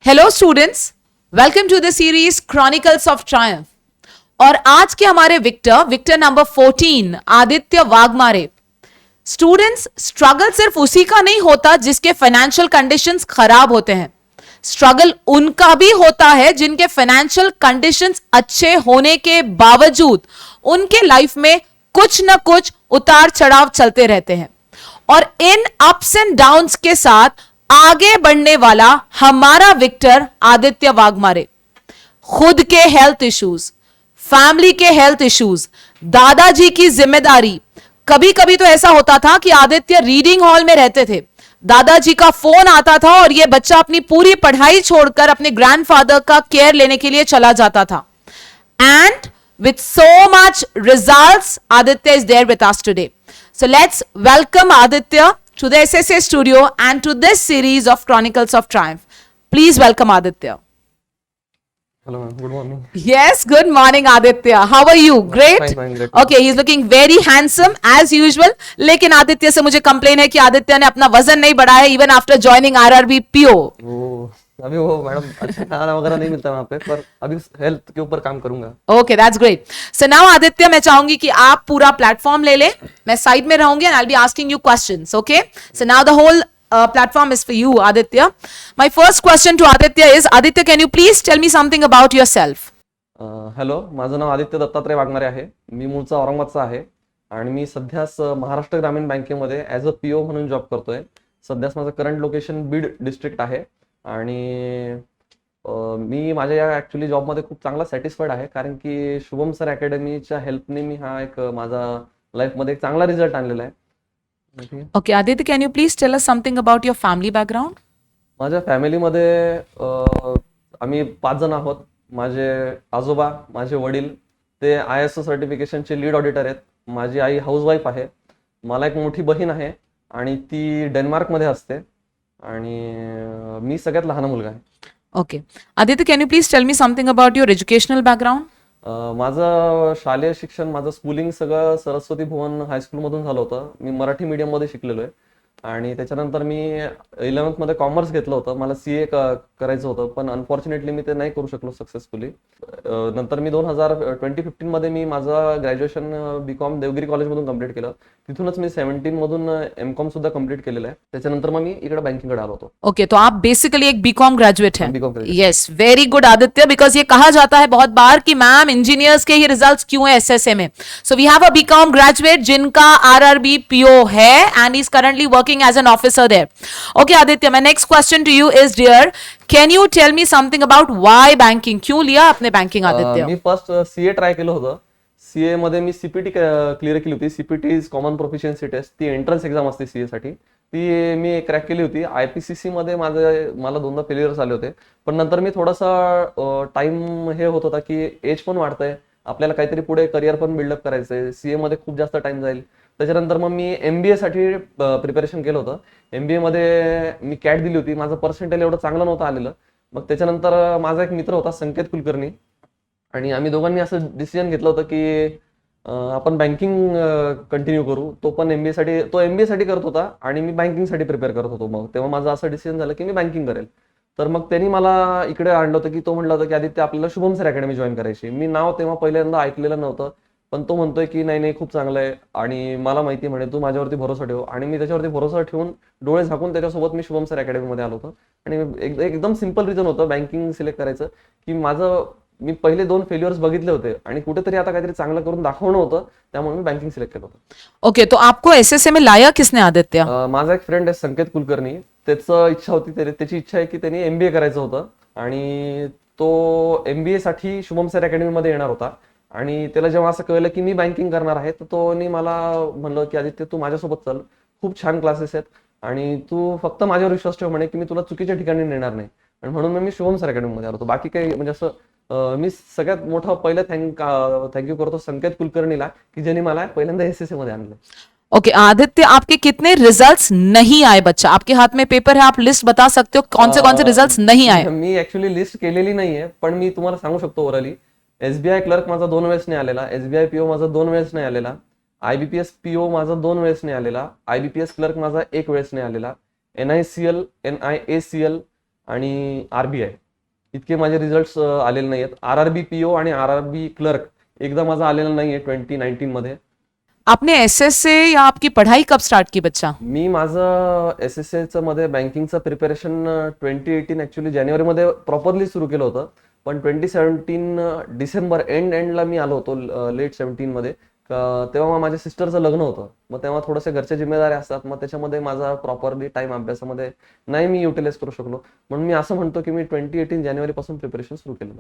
Hello students, welcome to the series chronicles of triumph. और आज के हमारे victor number 14 Aditya Waghmare. Students, struggle सिर्फ उसी का नहीं होता जिसके फाइनेंशियल कंडीशंस खराब होते हैं। स्ट्रगल उनका भी होता है जिनके फाइनेंशियल कंडीशंस अच्छे होने के बावजूद उनके लाइफ में कुछ ना कुछ उतार चढ़ाव चलते रहते हैं। और इन अप्स एंड डाउन्स के साथ आगे बढ़ने वाला हमारा विक्टर आदित्य वाघमारे। खुद के हेल्थ इश्यूज, फैमिली के हेल्थ इश्यूज, दादाजी की जिम्मेदारी। कभी कभी तो ऐसा होता था कि आदित्य रीडिंग हॉल में रहते थे, दादाजी का फोन आता था और यह बच्चा अपनी पूरी पढ़ाई छोड़कर अपने ग्रैंडफादर का केयर लेने के लिए चला जाता था। End with so much results, Aditya is there with us today. So let's welcome Aditya to the SSA studio and to this series of Chronicles of Triumph. Please welcome Aditya. Hello, ma'am. Good morning. Yes, good morning Aditya. How are you? Great? Fine, great. Okay, he's looking very handsome as usual. लेकिन आदित्य से मुझे complain है कि आदित्य ने अपना वजन नहीं बढ़ाया even after joining RRB PO. अभी वो मैडम अच्छा खाना वगैरह नहीं मिलता वहाँ पे, पर अभी हेल्थ के ऊपर काम करूंगा। Okay, that's great. So now Aditya, मैं चाहूंगी कि आप पूरा प्लेटफॉर्म ले लें, मैं साइड में रहूंगी and I'll be asking you questions. Okay? So now the whole platform is for you, Aditya. My first question to Aditya is, Aditya, can you please tell me something about yourself? Hello, माझं नाव आदित्य दत्तात्रय वाघमारे आहे. मी मूळचा औरंगाबादचा आहे आणि मी सध्याच महाराष्ट्र ग्रामीण बँकेमध्ये as a PO म्हणून job करतोय. सध्याच माझं करंट लोकेशन बीड डिस्ट्रिक्ट आहे आणि मी माझ्या या ॲक्च्युली जॉबमध्ये खूप चांगला सॅटिस्फाईड आहे, कारण की शुभम सर अकॅडमीच्या हेल्पने मी हा एक माझा लाईफमध्ये एक चांगला रिझल्ट आणलेला आहे. Okay, Aditya, can you please tell us something about your family background? माझ्या फॅमिलीमध्ये आम्ही 5 जण आहोत. माझे आजोबा, माझे वडील ते ISO सर्टिफिकेशनचे लीड ऑडिटर आहेत. माझी आई हाऊसवाईफ आहे. मला एक मोठी बहीण आहे आणि ती डेन्मार्कमध्ये असते आणि मी सगळ्यात लहान मुलगा आहे. Okay. Aditya, can you please tell me something about your educational background? माझं शालेय शिक्षण, माझं स्कूलिंग सगळं सरस्वती भुवन हायस्कूलमधून झालं होतं. मी मराठी मीडियममध्ये शिकलेलो आहे आणि त्याच्यानंतर मी 11th मध्ये कॉमर्स घेतलं होतं. मला CA करायचं होतं, पण अनफॉर्च्युनेटली मी ते नाही करू शकलो सक्सेसफुली. नंतर मी 2015 मध्ये मी माझं ग्रॅज्युएशन BCom देवगिरी कॉलेजमधून कंप्लीट केलं. तिथूनच मी 17 मधून MCom सुद्धा कंप्लीट केलेलं आहे. त्याच्यानंतर मग मी इकडे बँकिंगकडे आलो होतो. ओके, तो आप बेसिकली एक BCom ग्रेजुएट हैं. BCom graduate. Yes, very good Aditya, because ये कहा जाता है बहुत बार कि मैम इंजीनियर्स के ही रिजल्ट्स क्यों है SSA में. So we have a BCom graduate जिनका RRB PO है and is currently working as an officer there. Okay Aditya, my next question to you is, dear, can you tell me something about why banking? क्यों लिया आपने banking Aditya? मी first CA try केलं होतं. CA मध्ये मी CPT clear केली होती. CPT is common proficiency test. ती entrance exam असते CA साठी. ती मी क्रॅक केली होती. IPCC मध्ये मला 2दा फेल्युअर्स आले होते, पण नंतर मी थोडासा टाइम हे होत होता की एज पण वाढतंय, आपल्याला काहीतरी पुढे करिअर पण बिल्डअप करायचंय, CA मध्ये खूप जास्त टाइम जाईल. त्याच्यानंतर मग मी MBA साठी प्रिपरेशन केलं होतं. MBA मध्ये मी कॅट दिली होती. माझं पर्सेंटेज एवढं चांगलं नव्हतं आलेलं. मग त्याच्यानंतर माझा एक मित्र होता संकेत कुलकर्णी आणि आम्ही दोघांनी असं डिसिजन घेतलं होतं की आपण बँकिंग कंटिन्यू करू. तो MBA साठी करत होता आणि मी बँकिंगसाठी प्रिपेअर करत होतो. मग तेव्हा माझं असं डिसिजन झालं की मी बँकिंग करेल. तर मग त्यांनी मला इकडे आणलं होतं की तो म्हटलं होतं की आदित्य आपल्याला शुभम सर अकॅडमी जॉईन करायची. मी नाव तेव्हा पहिल्यांदा ऐकलेलं नव्हतं, पण तो म्हणतोय की नाही खूप चांगलं आहे आणि मला माहिती म्हणे तू माझ्यावरती भरोसा ठेव. आणि मी त्याच्यावरती भरोसा ठेवून डोळे झाकून त्याच्यासोबत मी शुभम सर अकॅडमीमध्ये आलो होतो. आणि एकदम सिंपल रिझन होतं बँकिंग सिलेक्ट करायचं की मी पहिले 2 फेल्युअर्स बघितले होते आणि कुठेतरी आता काहीतरी चांगलं करून दाखवणं होतं, त्यामुळे मी बँकिंग सिलेक्ट केलं होतं. ओके, तो आपको SSA में लाया किसने आदित्य? माझा एक फ्रेंड आहे संकेत कुलकर्णी. त्याची इच्छा आहे की त्यांनी MBA करायचं होतं आणि तो MBA साठी शुभम सर अकॅडमीमध्ये येणार होता. आणि त्याला जेव्हा असं कळलं की मी बँकिंग करणार आहे, तर तो मला म्हणलं की आदित्य तू माझ्यासोबत चल, खूप छान क्लासेस आहेत आणि तू फक्त माझ्यावर विश्वास ठेव म्हणे की मी तुला चुकीच्या ठिकाणी नेणार नाही. आणि म्हणून मी शुभम सर अकॅडमीमध्ये आलो होतो. बाकी काही म्हणजे असं मी सगळ्यात मोठं पहिलं थँक्यू करतो संकेत कुलकर्णीला की ज्यांनी मला पहिल्यांदा SSA मध्ये आणलं. ओके आदित्य, आपके कितने रिजल्ट्स नहीं आए? बच्चा, आपके हाथ में पेपर है, आप लिस्ट बता सकते हो कौन से रिजल्ट्स नहीं आए? मी ऍक्च्युअली लिस्ट केलेली नाहीये, पण मी तुम्हाला सांगू शकतो ओरली. SBI क्लर्क माझा 2 वेळेस नाही आलेला. SBI PO माझा 2 वेळेस नाही आलेला. IBPS PO माझा 2 वेळेस नाही आलेला. IBPS क्लर्क माझा 1 वेळेस नाही आलेला. NICL, NIACL आणि RBI इतके माझे रिझल्ट आलेले नाही आहेत. RRB PO आणि RRB क्लर्क एकदा माझा आलेला नाहीये 2019 मध्ये. आपने एसएसए या आपकी पढ़ाई कब स्टार्ट की बच्चा? मी माझं SSA मध्ये बँकिंगचं प्रिपरेशन 2018 ऍक्च्युली जानेवारीमध्ये प्रॉपरली सुरू केलं होतं. पण 2017 डिसेंबर एंडला मी आलो होतो लेट 17 मध्ये. तेव्हा माझ्या सिस्टरचं लग्न होतं. मग तेव्हा थोडेसे घरच्या जिम्मेदारी असतात. मग त्याच्यामध्ये माझा प्रॉपरली टाइम अभ्यासामध्ये नाही मी युटिलाइज करू शकलो. म्हणून मी असं म्हणतो की मी 2018 जानेवारी पासून प्रिपरेशन सुरू केलं.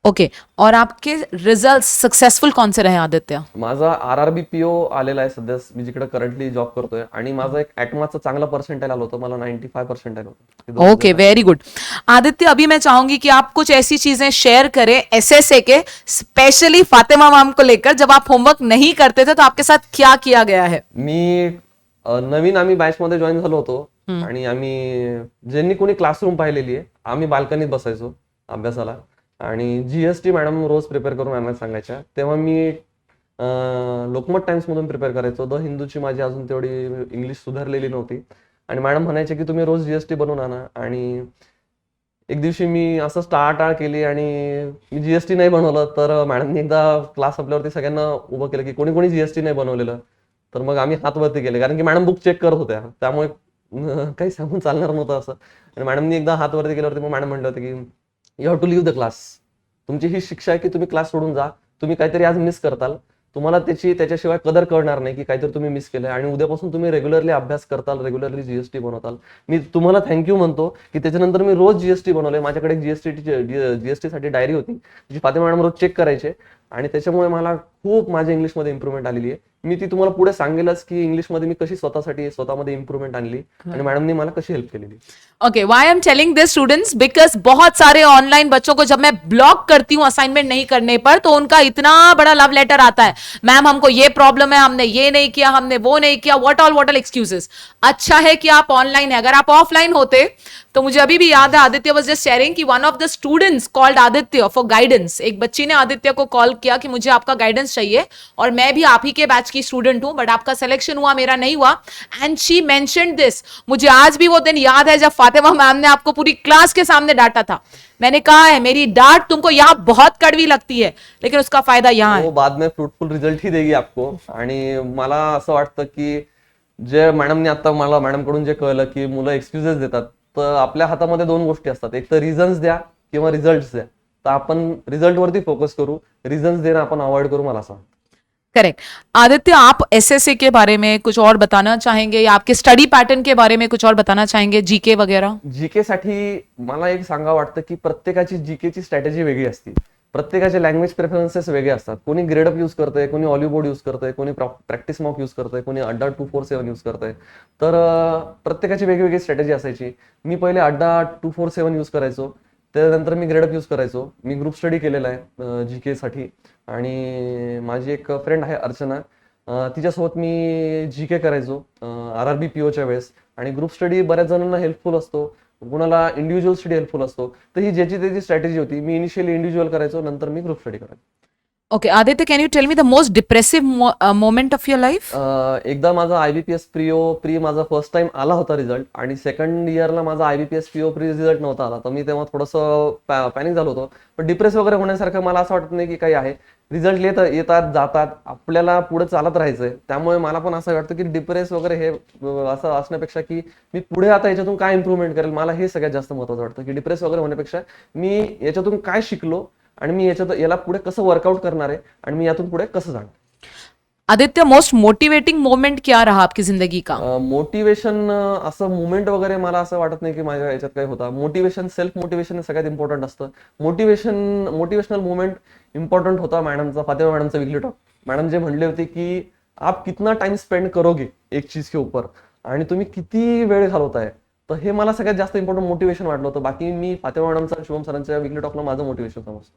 ओके, और आपके रिजल्ट्स सक्सेसफुल कौन से रहे आदित्य? माझा RRB PO आलेला आहे सध्या, मी जिकडे करंटली जॉब करतोय. आणि माझा एक ॲटमाचं चांगला पर्सेंटाईल आलं होतं, मला 95% होतं. Okay, very good. आदित्य, अभी मैं चाहूंगी कि आप कुछ ऐसी चीजें शेयर करें एसएसए के, स्पेशली फातिमा मैम को लेकर. जब आप होमवर्क नहीं करते थे तो आपके साथ क्या किया गया है? मी नवीन आम्ही बॅच मध्ये जॉईन झालो होतो आणि आम्ही ज्यांनी कोणी क्लासरूम पाहिलेली आहे, आम्ही बाल्कनीत बसायचो अभ्यासाला. आणि GST मॅडम रोज प्रिपेअर करून आम्हाला सांगायच्या. तेव्हा मी लोकमत टाइम्स मधून प्रिपेअर करायचो. द हिंदूची माझी अजून तेवढी इंग्लिश सुधारलेली नव्हती. आणि मॅडम म्हणायचे की तुम्ही रोज GST बनवून आणा. आणि एक दिवशी मी असं टाळाटाळ केली आणि मी GST नाही बनवलं. तर मॅडमनी एकदा क्लास आपल्यावरती सगळ्यांना उभं केलं की कोणी कोणी GST नाही बनवलेलं. तर मग आम्ही हात वरती केले, कारण की मॅडम बुक चेक करत होत्या. त्यामुळे काही सांगून चालणार नव्हतं असं. आणि मॅडमनी एकदा हात वरती केल्यावरती मग मॅडम म्हणलं होतं की you have to leave the class. तुमची ही शिक्षा आहे की तुम्ही क्लास सोडून जा. तुम्ही काहीतरी आज मिस करताल, तुम्हाला त्याच्याशिवाय कदर कळणार नाही की काहीतरी तुम्ही मिस केलंय. आणि उद्यापासून तुम्ही रेग्युलरली अभ्यास करताल, रेग्युलरली GST बनवताल. मी तुम्हाला थँक्यू म्हणतो की त्याच्यानंतर मी रोज GST बनवले. माझ्याकडे GST साठी डायरी होती, जी फातिमा मॅडम रोज चेक करायचे. आणि त्याच्यामुळे मला खूप माझ्या इंग्लिशमध्ये इम्प्रुव्हमेंट आलेली आहे. मी ती तुम्हाला पुढे सांगेलच की इंग्लिशमध्ये मी कशी स्वतःमध्ये इम्प्रुव्हमेंट आणली आणि मॅडमनी मला कशी हेल्प केलेली. Okay, why I am telling this students, because बहुत सारे ऑनलाइन बच्चों को जब मैं ब्लॉक करती हूँ असाइनमेंट नहीं करने पर, तो उनका इतना बड़ा लव लेटर आता है, मैम हमको ये प्रॉब्लम है, हमने ये नहीं किया, हमने वो नहीं किया, व्हाट ऑल एक्सक्यूजेस. अच्छा है कि आप ऑनलाइन है. अगर आप ऑफलाइन होते तो मुझे अभी भी याद है, आदित्य वाज जस्ट शेयरिंग कि one of the students called Aditya for guidance. एक बच्ची ने आदित्य को कॉल किया कि मुझे आपका गाइडेंस चाहिए और मैं भी आप ही के बैच की स्टूडेंट हूं, बट आपका सिलेक्शन हुआ, मेरा नहीं हुआ. एंड शी मेंशन्ड दिस. मुझे आज भी वो दिन याद है जब फातिमा मैम ने आपको पूरी क्लास के सामने डांटा था. मैंने कहा है मेरी डांट तुमको यहाँ बहुत कड़वी लगती है, लेकिन उसका फायदा यहाँ है. वो बाद में फ्रूटफुल रिझल्ट ही देगी आपको. आणि मला असं वाटतं की जे मॅडमने आता मला मॅडमकडून जे कळलं की मुलं एक्सक्युजेस देतात, तर आपल्या हातामध्ये दोन गोष्टी असतात, एक तर रिझन्स द्या किंवा रिझल्ट द्या. तर आपण रिझल्ट वरती फोकस करू, रिझन्स देणं आपण अवॉइड करू, मला असं वाटतं. करेक्ट. आदित्य, आप एसएसए के बारे में कुछ और बताना चाहेंगे या आपके स्टडी पैटर्न के बारे में कुछ और बताना चाहेंगे, जीके वगैरह? जीके साठी मला एक सांगा वाटतं की प्रत्येकाची जीकेची स्ट्रॅटेजी वेगळी असते. प्रत्येकाचे लँग्वेज प्रेफरन्सेस वेगळे असतात. कोणी ग्रेडअप यूज करतंय, कोणी ऑलिव्हबोर्ड यूज करतंय, कोणी प्रॅक्टिस मॉक यूज करतंय, कोणी अड्डा 247 यूज करतंय. तर प्रत्येकाची वेगवेगळी स्ट्रॅटेजी असायची. मी पहिले अड्डा 247 यूज करायचो, त्यानंतर मी ग्रेडअप यूज करायचो. मी ग्रुप स्टडी केलेला आहे जीके साठी. आणि माझी एक फ्रेंड आहे अर्चना, तिच्यासोबत मी जीके करायचो RRB POच्या वेळेस. आणि ग्रुप स्टडी बऱ्याच जणांना हेल्पफुल असतो, कुणाला इंडिव्हिज्युअल स्टडी हेल्पफुल असतो. तर ही ज्याची त्याची स्ट्रॅटेजी होती. मी इनिशियली इंडिव्हिज्युअल करायचो, नंतर मी ग्रुप स्टडी करायचो. Okay, Aditya, can you tell me the most depressive moment of your life? एकदा माझा IBPS प्री माझा फर्स्ट टाइम आला होता रिझल्ट, आणि सेकंड इयरला माझा IBPS PO प्री रिझल्ट नव्हता आला. तर मी तेव्हा थोडंसं पॅनिक झालो होतो. पण डिप्रेस वगैरे होण्यासारखं मला असं वाटत नाही की काही आहे. रिझल्ट येतात जातात, आपल्याला पुढे चालत राहायचंय. त्यामुळे मला पण असं वाटतं की डिप्रेस वगैरे हे असं असण्यापेक्षा की मी पुढे आता याच्यातून काय इम्प्रुव्हमेंट करेल, मला हे सगळ्यात जास्त महत्त्वाचं वाटतं. की डिप्रेस वगैरे होण्यापेक्षा मी याच्यातून काय शिकलो आणि मी याला पुढे कसं वर्कआउट करणार आहे आणि मी यातून पुढे कसं जाणार. आदित्य, मोस्ट मोटिवेटिंग मोमेंट क्या रहा आपकी जिंदगी का? मोटिवेशन असं मुवमेंट वगैरे मला असं वाटत नाही की माझ्या याच्यात काही होता. मोटिवेशन, सेल्फ मोटिवेशन सगळ्यात इम्पॉर्टंट असतं. मोटिवेशनल मुवमेंट इम्पॉर्टंट होता मॅडमचा, फातिमा मॅडमचा वीकली टॉक. मॅडम जे म्हणले होते की आप कितना टाइम स्पेंड करोगे एक चीज के ऊपर, आणि तुम्ही किती वेळ घालवताय, तर हे मला सगळ्यात जास्त इम्पॉर्टंट मोटिवेशन वाटलं होतं. बाकी मी फातिमा मॅडमचा, शुभम सरांच्या वीकली टॉकला माझं मोटिवेशन समजतो.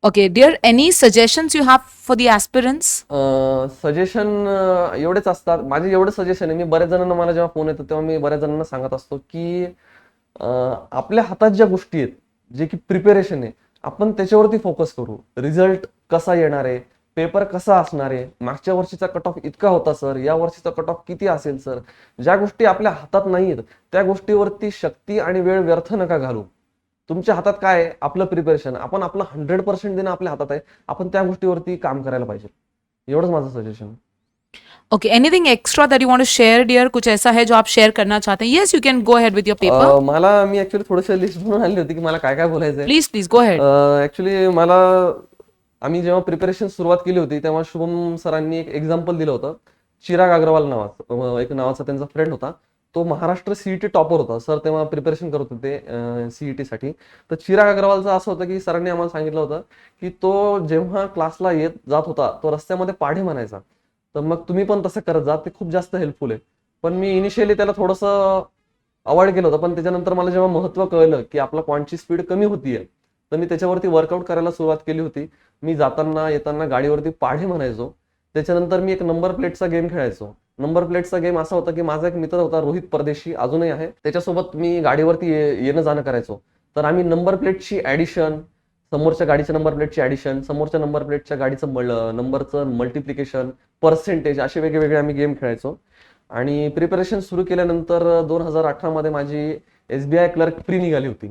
Okay dear, any suggestions you have for the aspirants? Suggestion एवढेच असतात माझे. एवढे सजेशन आहे, मी बऱ्याच जणांना, मला जेव्हा फोन येतो तेव्हा मी बऱ्याच जणांना सांगत असतो की आपल्या हातात ज्या गोष्टी आहेत, जे की प्रिपेरेशन आहे, आपण त्याच्यावरती फोकस करू. रिझल्ट कसा येणार आहे, पेपर कसा असणार आहे, मागच्या वर्षीचा कट ऑफ इतका होता सर, या वर्षीचा कट ऑफ किती असेल सर. ज्या गोष्टी आपल्या हातात नाहीत त्या गोष्टीवरती शक्ती आणि वेळ व्यर्थ नका घालू. तुमच्या हातात काय आहे? आपलं प्रिपरेशन. आपण आपलं 100% देणं आपल्या हातात आहे. आपण त्या गोष्टीवरती काम करायला पाहिजे. एवढंच माझं suggestion. Okay, anything extra that you want to share, dear? कुछ ऐसा है जो आप शेयर करना चाहते हैं? Yes, you can go ahead with your paper. Me actually थोडंसं लिस्ट बनवून आणली होती की मला काय काय बोलायचंय. Please, please go ahead. Actually आम्ही जेव्हा प्रिपरेशन सुरुवात केली होती तेव्हा शुभम सरांनी एक एक्झाम्पल दिलं होतं. चिराग अग्रवाल नावाचा त्यांचा फ्रेंड होता. तो महाराष्ट्र सीईटी टॉपर होता. सर तेव्हा प्रिपरेशन करत होते सीईटी साठी. तर चिराग अग्रवालचं असं होतं की सरांनी आम्हाला सांगितलं होतं की तो जेव्हा क्लासला जात होता तो रस्त्यामध्ये पाढे म्हणायचा. तर मग तुम्ही पण तसं करत जा, ते खूप जास्त हेल्पफुल आहे. पण मी इनिशियली त्याला थोडंसं अवॉइड केलं होतं. पण त्याच्यानंतर मला जेव्हा महत्व कळलं की आपला क्वांटची स्पीड कमी होतीये तर मी त्याच्यावरती वर्कआउट करायला सुरुवात केली होती. मी जाताना येताना गाडीवरती पाढे म्हणायचो. त्याच्यानंतर मी एक नंबर प्लेटचा गेम खेळायचो. नंबर प्लेटचा गेम असा होता की माझा एक मित्र होता रोहित परदेशी, अजूनही आहे. त्याच्यासोबत मी गाडीवरती येणं जाणं करायचो. तर आम्ही नंबर प्लेटची ऍडिशन, समोरच्या गाडीच्या नंबर प्लेटची ऍडिशन, समोरच्या नंबर प्लेटच्या गाडीचं नंबरचं मल्टिप्लिकेशन, पर्सेंटेज, असे वेगवेगळे आम्ही गेम खेळायचो. आणि प्रिपरेशन सुरू केल्यानंतर 2018 मध्ये माझी SBI क्लर्क प्री निघाली होती.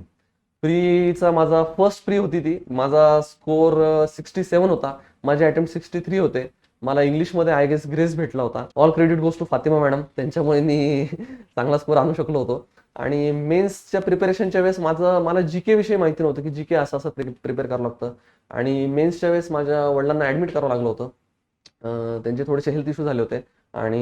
प्रीचा माझा फर्स्ट प्री होती ती. माझा स्कोर 67 होता. माझे अटेम्प्ट 63 होते. मला इंग्लिशमध्ये आय गेस ग्रेस भेटला होता. All credit goes to Fatima madam, त्यांच्यामुळे मी चांगला स्कोर आणू शकलो होतो. आणि मेन्सच्या प्रिपरेशनच्या वेळेस मला जीके विषयी माहिती नव्हतं की जीके असं असं प्रिपेअर करावं लागतं. आणि मेन्सच्या वेळेस माझ्या वडिलांना ऍडमिट करावं लागलं होतं. त्यांचे थोडेसे हेल्थ इश्यू झाले होते आणि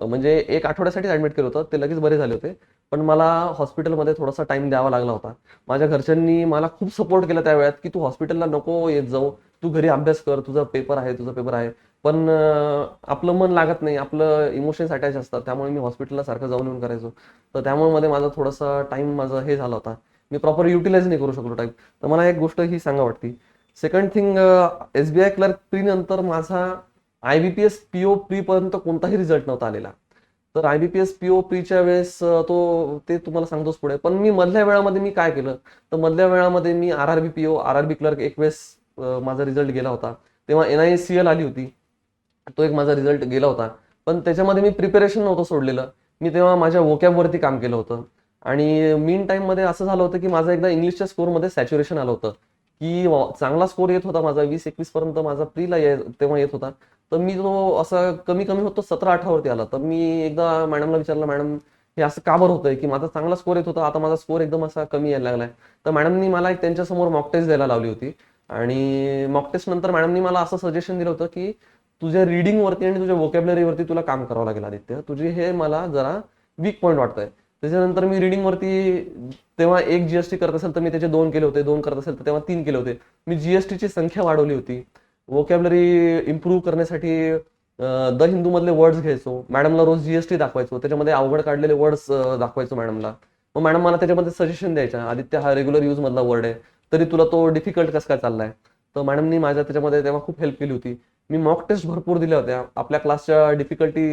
म्हणजे 1 आठवड्यासाठी ऍडमिट केलं होतं. ते लगेच बरे झाले होते. पण मला हॉस्पिटलमध्ये थोडासा टाइम द्यावा लागला होता. माझ्या घरच्यांनी मला खूप सपोर्ट केला त्या वेळात की तू हॉस्पिटलला नको येत जाऊ, तू घरी अभ्यास कर, तुझा पेपर आहे. पण आपलं मन लागत नाही, आपलं इमोशन्स अटॅच असतात. त्यामुळे मी हॉस्पिटलला सारखं जाऊन येऊन करायचो. तर त्यामुळे मध्ये माझा थोडासा टाइम हे झाला होता. मी प्रॉपर युटिलाइज नाही करू शकलो टाइम. तर मला एक गोष्ट ही सांगा वाटते. Second thing, SBI clerk pre नंतर माझा IBPS PO प्री पर्यंत कोणताही रिझल्ट नव्हता आलेला. तर IBPS PO प्रीच्या वेळेस ते तुम्हाला सांगतोच पुढे. पण मी मधल्या वेळामध्ये मी काय केलं, तर मधल्या वेळामध्ये मी RRB PO, RRB क्लर्क एक वेळेस माझा रिझल्ट गेला होता. तेव्हा NISCL आली होती, तो एक माझा रिझल्ट गेला होता. पण त्याच्यामध्ये मी प्रिपरेशन नव्हतं सोडलेलं. मी तेव्हा माझ्या वोकॅबवरती काम केलं होतं. आणि मीन टाइम मध्ये असं झालं होतं की माझा एकदा इंग्लिशच्या स्कोरमध्ये सॅच्युरेशन आलं होतं की चांगला स्कोर येत होता माझा, 20-21 पर्यंत माझा प्रीला तेव्हा येत होता. तर मी तो असा कमी होतो 17-18 वरती आला. तर मी एकदा मॅडमला विचारलं, मॅडम हे असं का बरं होतंय की माझा चांगला स्कोर येत होता, आता माझा स्कोर एकदम असा कमी यायला लागलाय. तर मॅडमनी मला एक त्यांच्यासमोर मॉक टेस्ट द्यायला लावली होती. आणि मॉक टेस्ट नंतर मॅडमनी मला असं सजेशन दिलं होतं की तुझ्या रिडिंग वरती आणि तुझ्या वोकॅब्लरीवरती तुला काम करावं लागेल आदित्य, तुझे हे मला जरा वीक पॉईंट वाटतंय. त्याच्यानंतर मी रिडिंग वरती तेव्हा 1 GST करत असेल तर मी त्याचे 2 केले होते, 2 करत असेल तर तेव्हा 3 केले होते. मी GSTची संख्या वाढवली होती. वोकॅब्लरी इम्प्रूव्ह करण्यासाठी द हिंदू मधले वर्ड्स घ्यायचो. मॅडमला रोज GST दाखवायचो, त्याच्यामध्ये अवघड काढलेले वर्ड्स दाखवायचो मॅडमला. मग मॅडम मला त्याच्यामध्ये सजेशन द्यायच्या, आदित्य हा रेग्युलर यूज मधला वर्ड आहे, तरी तुला तो डिफिकल्ट कसं काय चाललाय. तर मॅडमनी माझ्या त्याच्यामध्ये तेव्हा खूप हेल्प केली होती. मी मॉक टेस्ट भरपूर दिल्या होत्या. आपल्या क्लासच्या डिफिकल्टी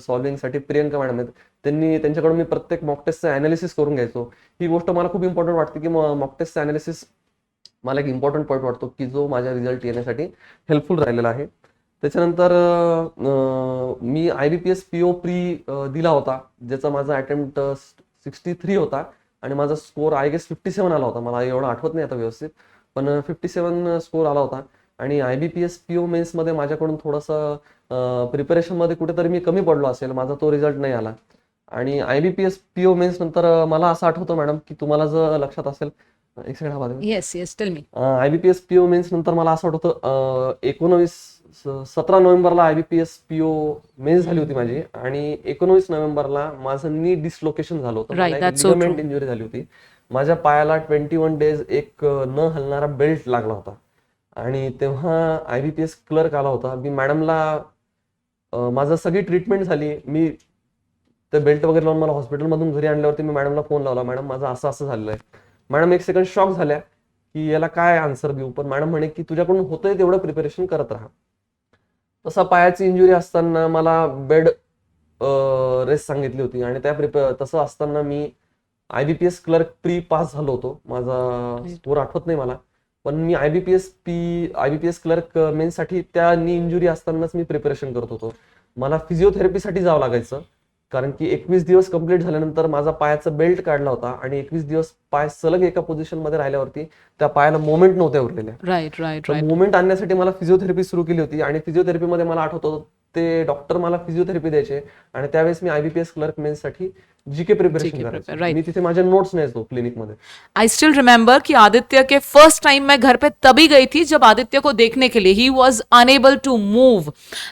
सॉल्व्हिंगसाठी प्रियंका मॅडम आहेत, त्यांच्याकडून मी प्रत्येक मॉक टेस्टचं अनालिसिस करून घ्यायचो. ही गोष्ट मला खूप इम्पॉर्टंट वाटते की मॉक टेस्टचं अनालिसिस मला एक इम्पॉर्टंट पॉईंट वाटतो की जो माझ्या रिझल्ट येण्यासाठी हेल्पफुल राहिलेला आहे. त्याच्यानंतर मी IBPS PO प्री दिला होता, ज्याचा माझा अटेम्प्ट 63 होता आणि माझा स्कोर आय गेस 57 आला होता. मला एवढं आठवत नाही आता व्यवस्थित, पण 57 स्कोर आला होता. आणि IBPS PO मेन्स मध्ये माझ्याकडून थोडंसं प्रिपरेशन मध्ये कुठेतरी मी कमी पडलो असेल, माझा तो रिझल्ट नाही आला. आणि IBPS PO मेन्स नंतर मला असं आठवतं मॅडम की तुम्हाला जर लक्षात असेल, एक second, Yes, yes, tell me. IBPS PO mains नंतर मला असं आठवतं 17 नोव्हेंबरला IBPS PO मेन्स झाली होती माझी. आणि 19 नोव्हेंबरला माझं नी डिसलोकेशन झालं होतं. Right, मला एक that's so ligament true. Injury झाली होती. माझ्या पायाला 21 डेज एक न हलणारा बेल्ट लागला होता. आणि तेव्हा IBPS क्लर्क आला होता. मी मॅडमला माझं सगळी ट्रीटमेंट झाली. मी ते बेल्ट वगैरे लावून मला हॉस्पिटलमधून घरी आणल्यावरती मी मॅडमला फोन लावला, मॅडम माझं असं असं झालेलं आहे. मॅडम एक सेकंड शॉक झाल्या की याला काय आन्सर देऊ. पण मॅडम म्हणे की तुझ्याकडून होतंय तेवढं प्रिपरेशन करत राहा. तसा पायाची इंजुरी असताना मला बेड रेस्ट सांगितली होती. आणि तसं असताना मी IBPS क्लर्क प्री पास झालो होतो. माझा स्कोर आठवत नाही मला, पण मी आयबीपीएस क्लर्क मेन्ससाठी त्या नी इंजुरी असतानाच मी प्रिपरेशन करत होतो. मला फिजिओथेरपीसाठी जावं लागायचं, कारण की 21 दिवस कंप्लीट झाल्यानंतर माझा पायाचा बेल्ट काढला होता आणि 21 दिवस पाय सलग एका पोझिशन मध्ये राहिल्यावरती त्या पायाला मोमेंट नव्हत्या उरलेल्या. राईट राईट तर राईट. मुवमेंट आणण्यासाठी मला फिजिओथेरपी सुरू केली होती आणि फिजिओथेरपीमध्ये मला आठवतं ते डॉक्टर मला फिजिओथेरपी द्यायचे आणि त्यावेळेस मी आयबीपीएस क्लर्क मेन्ससाठी जीके प्रिपरेशन करायचो. right. मी तिथे माझे नोट्स न्यायचो क्लिनिकमध्ये. आई स्टिल रिमेंबर कि आदित्य के फर्स्ट टाइम मैं घर पे तभी गई थी जब आदित्य को देखने के लिए he was unable to move.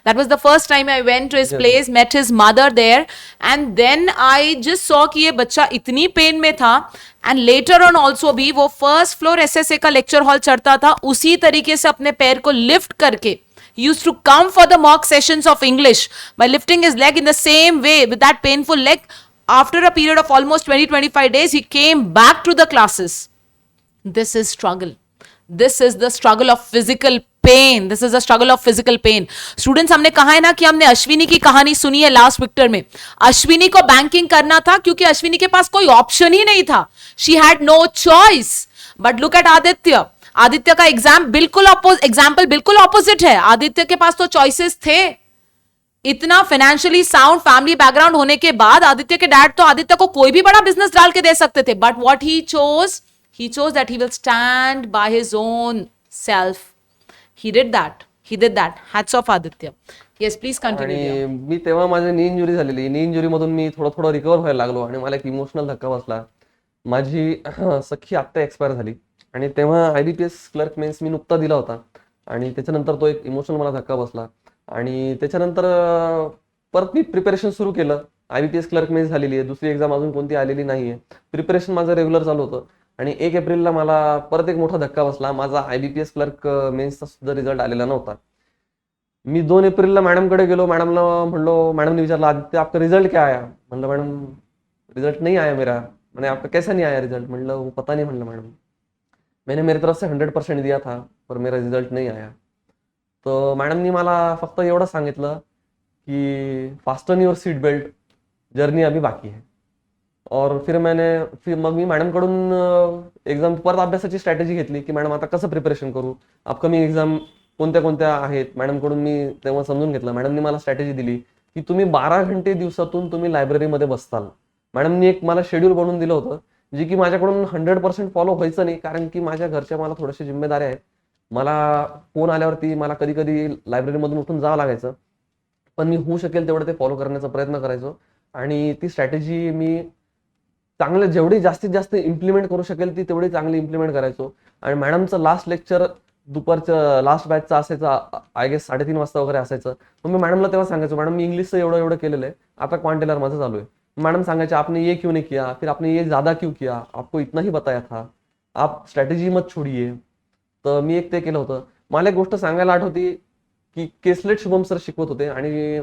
That was the first time I went to his place, met his mother there and then I just saw कि ये बच्चा इतनी पेन में था. एंड लेटर ऑन ऑल्सो भी वो फर्स्ट फ्लोर एसएसए का lecture hall चढ़ता था, उसी तरीके से अपने पैर को लिफ्ट करके he used to come for the mock sessions of English by lifting his leg in the same way with that painful leg. After a period of almost 20-25 days, he came back to the classes. This is struggle. This is the struggle of physical pain. This is a struggle of physical pain. Students, हमने कहा है ना कि हमने अश्विनी की कहानी सुनी है लास्ट विक्टर में. अश्विनी को बैंकिंग करना था क्योंकि अश्विनी के पास कोई ऑप्शन ही नहीं था. She had no choice. But look at Aditya. Aditya का एग्जाम्पल बिल्कुल ऑपोजिट है. आदित्य के पास तो चॉइसेस थे. इतना फाइनेंशियली साउंड फैमिली बैकग्राउंड होने के बाद आदित्य के डैड तो आदित्य को कोई भी बड़ा बिजनेस डाल के दे सकते थे. But what he chose that he will stand by his own self. He did that. Hats off Aditya. Yes, please continue. आणि मी तेव्हा माझी नी इंजुरी झालेली. नी इंजुरी मधून मी थोडं रिकवर व्हायला लागलो आणि मला एक इमोशनल धक्का बसला. माझी सख्खी आत्या एक्सपायर झाली आणि तेव्हा आयबीपीएस क्लर्क मेन्स मी नुकता दिला होता आणि त्याच्यानंतर तो एक इमोशनल मला धक्का बसला आणि त्याच्यानंतर परत मी प्रिपरेशन सुरू केलं. आयबीपीएस क्लर्क मेन्स झालेली आहे, दुसरी एक्झाम अजून कोणती आलेली नाहीये. प्रिपरेशन माझं रेग्युलर चालू होतं आणि 1 एप्रिलला मला परत एक मोठा धक्का बसला. माझा आयबीपीएस क्लर्क मेन्सचा सुद्धा रिझल्ट आलेला नव्हता. मी 2 एप्रिलला मॅडमकडे गेलो. मॅडमला म्हणलो, मॅडमने विचारलं, आदित्य आपका रिजल्ट क्या आया? म्हणलं, मॅडम रिजल्ट नहीं आया मेरा. मैंने आपका कैसा नहीं आया रिजल्ट? म्हणलं, वो पता नहीं. म्हणलं, मैडम मैंने मेरी तरफ से 100% दिया था पर मेरा रिजल्ट नहीं आया. तो मॅडमनी मला फक्त एवढं सांगितलं की fasten your seat belt, journey अभी बाकी है. और फिर मग मी मॅडमकडून एक्झाम परत अभ्यासाची स्ट्रॅटेजी घेतली की मॅडम आता कसं प्रिपरेशन करू, अपकमिंग एक्झाम कोणत्या आहेत. मॅडमकडून मी तेव्हा समजून घेतलं. मॅडमनी मला स्ट्रॅटेजी दिली की तुम्ही 12 घंटे दिवसातून तुम्ही लायब्ररीमध्ये बसताल. मॅडमनी एक मला शेड्यूल बनवून दिलं होतं जे की माझ्याकडून 100% फॉलो व्हायचं नाही, कारण की माझ्या घरच्या मला थोड्याशा जिम्मेदाऱ्या आहेत. मला फोन आल्यावरती मला कधी कधी लायब्ररीमधून उठून जावं लागायचं, पण मी होऊ शकेल तेवढं ते फॉलो करण्याचा प्रयत्न करायचो आणि ती स्ट्रॅटेजी मी जेवढी जास्तीत जास्त इम्प्लिमेंट करू शकेल ती तेवढी चांगली इम्प्लिमेंट करायचो. आणि मॅडमचं लास्ट लेक्चर दुपारचं लास्ट बॅचचं असायचं, आय गेस 3:30 वाजता वगैरे असायचं. मग मी मॅडमला तेव्हा सांगायचो, मॅडम मी इंग्लिशचं एवढं केलेलं आहे, आता क्वांटेलर माझं चालू आहे. मैडम सांगायचे, आपने ये क्यों नहीं किया, फिर आपने ये ज्यादा क्यों किया, आपको इतना ही बताया था, आप स्ट्रॅटेजी मत छोडिये. तर मी एक ते केलं होतं. मला एक गोष्ट सांगायला आठवती की केसलेट शुभम सर शिकवत होते आणि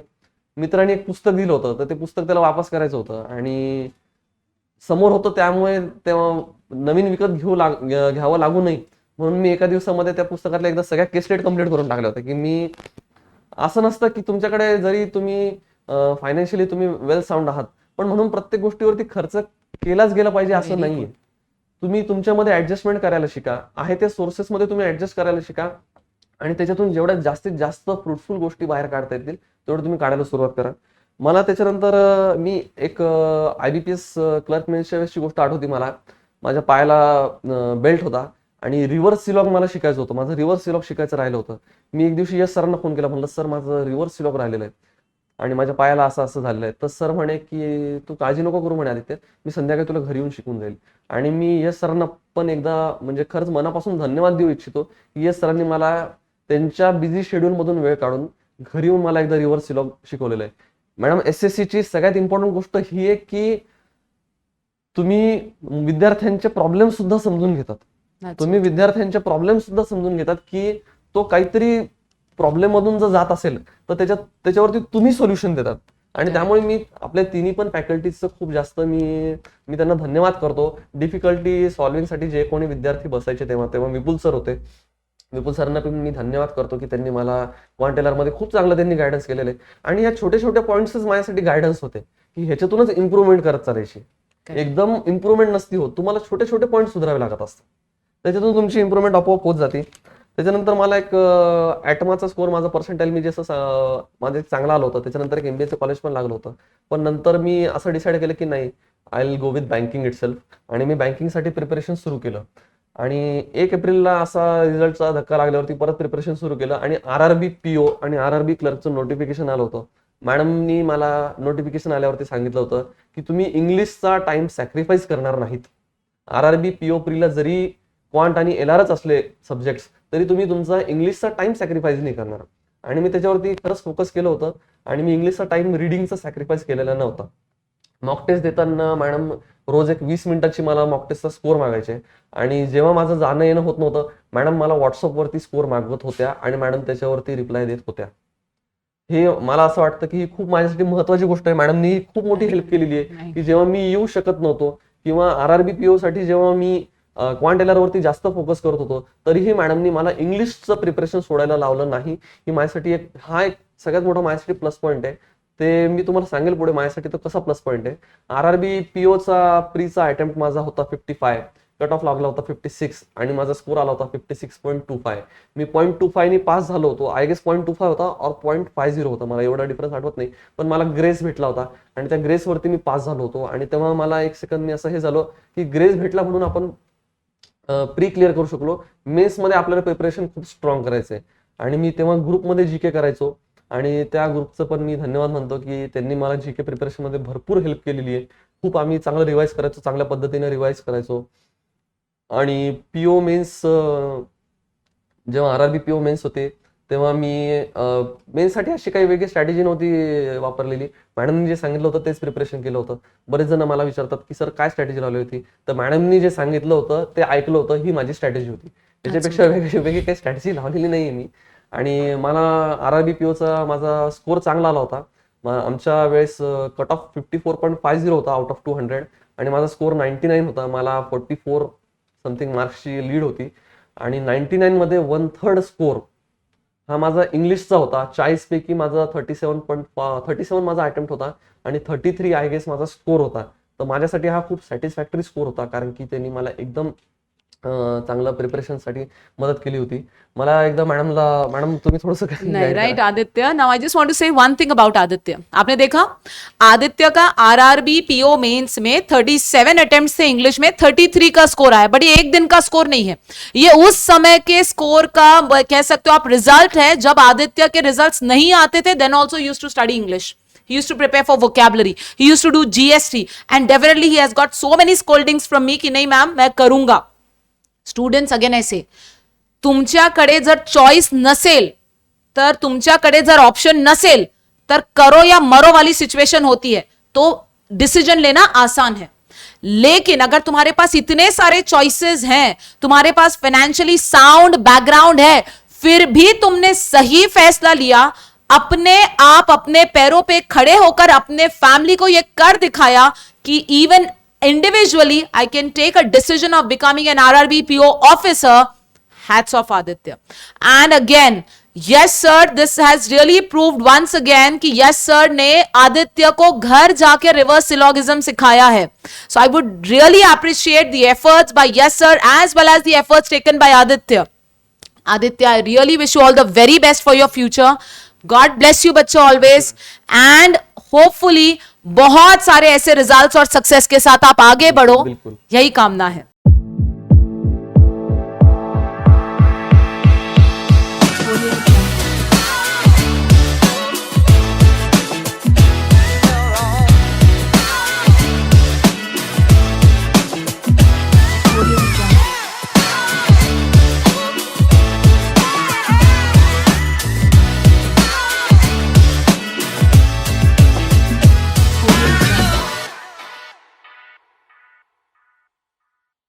मित्रांनी एक पुस्तक दिलं होतं, तर ते पुस्तक त्याला वापस करायचं होतं आणि समोर होतं, त्यामुळे तेव्हा नवीन विकत घ्यावं लागू नये म्हणून मी एका दिवसामध्ये त्या पुस्तकातल्या एकदा सगळ्या केसलेट कम्प्लीट करून टाकल्या होत्या. की मी असं नसतं की तुमच्याकडे जरी तुम्ही फायनान्शियली तुम्ही वेल साऊंड आहात, पण म्हणून प्रत्येक गोष्टीवरती खर्च केलाच गेला पाहिजे असं नाहीये. तुम्ही तुमच्यामध्ये ऍडजस्टमेंट करायला शिका, आहे त्या सोर्सेसमध्ये तुम्ही ऍडजस्ट करायला शिका आणि त्याच्यातून जेवढ्या जास्तीत जास्त फ्रुटफुल गोष्टी बाहेर काढता येतील तेवढं तुम्ही काढायला सुरुवात करा. मला त्याच्यानंतर मी एक आयबीपीएस क्लर्क मेन्सच्या वेळेसची गोष्ट आठवती. मला माझ्या पायाला बेल्ट होता आणि रिव्हर्स सिलॉग मला शिकायचं होतं. माझं रिव्हर्स सिलॉग शिकायचं राहिलं होतं. मी एक दिवशी यश सरांना फोन केला, म्हणलं सर माझं रिव्हर्स सिलॉग राहिलेलं आहे आणि माझ्या पायाला असं झालेलं आहे. तर सर म्हणे की तू काळजी नको करू म्हणे आदित्य, मी संध्याकाळी तुला घरी येऊन शिकून जाईल. आणि मी यश सरांना पण एकदा म्हणजे खरंच मनापासून धन्यवाद देऊ इच्छितो की यश सरांनी मला त्यांच्या बिझी शेड्यूल मधून वेळ काढून घरी येऊन मला एकदा रिव्हर्स सिलॉग शिकवलेलं आहे. मॅडम एसएससी ची सगळ्यात इम्पॉर्टंट गोष्ट ही आहे की तुम्ही विद्यार्थ्यांचे प्रॉब्लेम सुद्धा समजून घेतात. तुम्ही विद्यार्थ्यांचे प्रॉब्लेम सुद्धा समजून घेतात की तो काहीतरी प्रॉब्लेम मधून जर जात असेल तर त्याच्यावरती तुम्ही सोल्युशन देतात. आणि त्यामुळे मी आपल्या तिन्ही पण फॅकल्टीजचं खूप जास्त मी त्यांना धन्यवाद करतो. डिफिकल्टी सॉल्व्हिंग साठी जे कोणी विद्यार्थी बसायचे तेव्हा विपुल सर होते. विपुल सरांना पण मी धन्यवाद करतो की त्यांनी मला क्वांटेलर मध्ये खूप चांगलं त्यांनी गायडन्स केलेलं आहे. आणि या छोट्या छोट्या पॉईंट्सच माझ्यासाठी गायडन्स होते की ह्याच्यातूनच इम्प्रुव्हमेंट करत चालायची. एकदम इम्प्रुव्हमेंट नसती होत, तुम्हाला छोटे छोटे पॉईंट सुधारावे लागत असतात. त्याच्यातून तुमची इम्प्रुव्हमेंट आपोआप होत जाते. त्याच्यानंतर मला एक ॲटमाचा स्कोर, माझा पर्सेंटाईल मी जसं माझं एक चांगला आलं होतं. त्याच्यानंतर एक MBA कॉलेज पण लागलं होतं. पण नंतर मी असं डिसाईड केलं की नाही, I will go with banking itself. आणि मी बँकिंगसाठी प्रिपरेशन सुरू केलं. आणि 1 एप्रिलला असा रिझल्टचा धक्का लागल्यावरती परत प्रिपरेशन सुरू केलं आणि RRB PO आणि RRB क्लर्कचं नोटिफिकेशन आलं होतं. मॅडमनी मला नोटिफिकेशन आल्यावरती सांगितलं होतं की तुम्ही इंग्लिशचा टाइम सॅक्रिफाईस करणार नाहीत. RRB PO प्रीला जरी क्वांट आणि LRच असले सब्जेक्ट्स, तरी तुम्ही तुमचा इंग्लिशचा टाइम सॅक्रिफाईस नाही करणार. आणि मी त्याच्यावरती खरंच फोकस केलं होतं आणि मी इंग्लिशचा टाइम रिडिंगचा सॅक्रिफाईस केलेला नव्हता. मॉक टेस्ट देताना मॅडम रोज एक 20 मिनिटाची मला मॉक टेस्टचा स्कोर मागायचे. आणि जेव्हा माझं जाणं येणं होत नव्हतं, मॅडम मला व्हॉट्सअपवरती स्कोर मागवत होत्या आणि मॅडम त्याच्यावरती रिप्लाय देत होत्या. हे मला असं वाटतं की ही खूप माझ्यासाठी महत्वाची गोष्ट आहे. मॅडमनी खूप मोठी हेल्प केलेली आहे की जेव्हा मी येऊ शकत नव्हतो किंवा RRB PO साठी जेव्हा मी क्वांट वरती जास्त फोकस करत होतो, तरीही मॅडमनी मला इंग्लिशचं प्रिपरेशन सोडायला लावलं नाही. ही माझ्यासाठी हा एक सगळ्यात मोठा माझ्यासाठी प्लस पॉईंट आहे. ते मी तुम्हाला सांगेल पुढे माझ्यासाठी तो कसा प्लस पॉईंट आहे. RRB POचा प्रीचा अटेम्प्ट माझा होता 55, कट ऑफ लागला होता 56 आणि माझा स्कोर आला होता 56.25. मी 0.25 ने पास झालो होतो. आय गेस 0.25 होता और 0.50 होता, मला एवढा डिफरन्स आठवत नाही. पण मला ग्रेस भेटला होता आणि त्या ग्रेसवरती मी पास झालो होतो. आणि तेव्हा मला एक सेकंद मी असं हे झालो की ग्रेस भेटला म्हणून आपण प्री क्लिअर करू शकलो. मेन्समध्ये आपल्याला प्रिपरेशन खूप स्ट्रॉंग करायचंय. आणि मी तेव्हा ग्रुपमध्ये GK करायचो आणि त्या ग्रुपचं पण मी धन्यवाद म्हणतो की त्यांनी मला GK प्रिपरेशनमध्ये भरपूर हेल्प केलेली आहे. खूप आम्ही चांगलं रिवाईज करायचो, चांगल्या पद्धतीने रिवाईज करायचो. आणि PO मेन्स, जेव्हा RRB PO मेन्स होते तेव्हा मी मेन्ससाठी अशी काही वेगळी स्ट्रॅटेजी नव्हती वापरलेली. मॅडमनी जे सांगितलं होतं तेच प्रिपरेशन केलं होतं. बरेच जण मला विचारतात की सर काय स्ट्रॅटेजी लावली होती, तर मॅडमनी जे सांगितलं होतं ते ऐकलं होतं, ही माझी स्ट्रॅटेजी होती. त्याच्यापेक्षा वेगळी काही स्ट्रॅटेजी लावलेली नाहीये मी. आणि मला RRB POचा माझा स्कोर चांगला आला होता. आमच्या वेळेस कट ऑफ 54.50 होता आउट ऑफ 200 आणि माझा स्कोर 99 होता. मला 44 समथिंग मार्क्सची लीड होती. आणि 99 मध्ये 1/3 स्कोर हा माझा इंग्लिशचा होता. 40 पैकी माझा 37 माझा अटेम्प्ट होता आणि 33 आय गेस माझा स्कोर होता. तर माझ्यासाठी हा खूप सॅटिस्फॅक्टरी स्कोर होता, कारण की त्यांनी मला एकदम चांगलं प्रिपरेशनसाठी मदत केली होती. मला एकदा मॅडम तुम्ही थोडंसं नहीं right Aditya. Now I just want to say one thing about Aditya. आपने देखा आदित्य का RRB PO मेंस में 37 अटेम्प्ट्स थे इंग्लिश में, 33 का स्कोर आया. बट ये एक दिन का स्कोर नहीं है, ये उस समय के स्कोर का कह सकते हो आप रिजल्ट है. जब आदित्य के रिजल्ट्स नहीं आते थे, then also used to study English. He used to prepare for vocabulary. He used to do GST. And definitely he has got so many scoldings from me कि नहीं मैम मैं करूंगा. स्टुडंट्स अगेन ऐसे, तुमच्याकडे जर चॉईस नसेल, तर तुमच्याकडे जर ऑप्शन नसेल, तर करो या मरो वाली सिचुएशन होती है. तो डिसीजन लेना आसान है. लेकिन अगर तुम्हारे पास इतने सारे चॉइसेस हैं, तुम्हारे पास फाइनेंशियली साउंड बैकग्राउंड है, फिर भी तुमने सही फैसला लिया, अपने आप अपने पैरों पे खड़े होकर अपने फैमिली को यह कर दिखाया कि even individually I can take a decision of becoming an RRB PO officer. Hats off Aditya. And again, yes sir, this has really proved once again कि yes sir ने आदित्य को घर जाके रिवर्स सिलोगिज्म सिखाया है. So I would really appreciate the efforts by yes sir as well as the efforts taken by Aditya. Aditya, I really wish you all the very best for your future. God bless you बच्चों always. And hopefully बहुत सारे ऐसे results और success के साथ आप आगे बढ़ो, यही कामना है.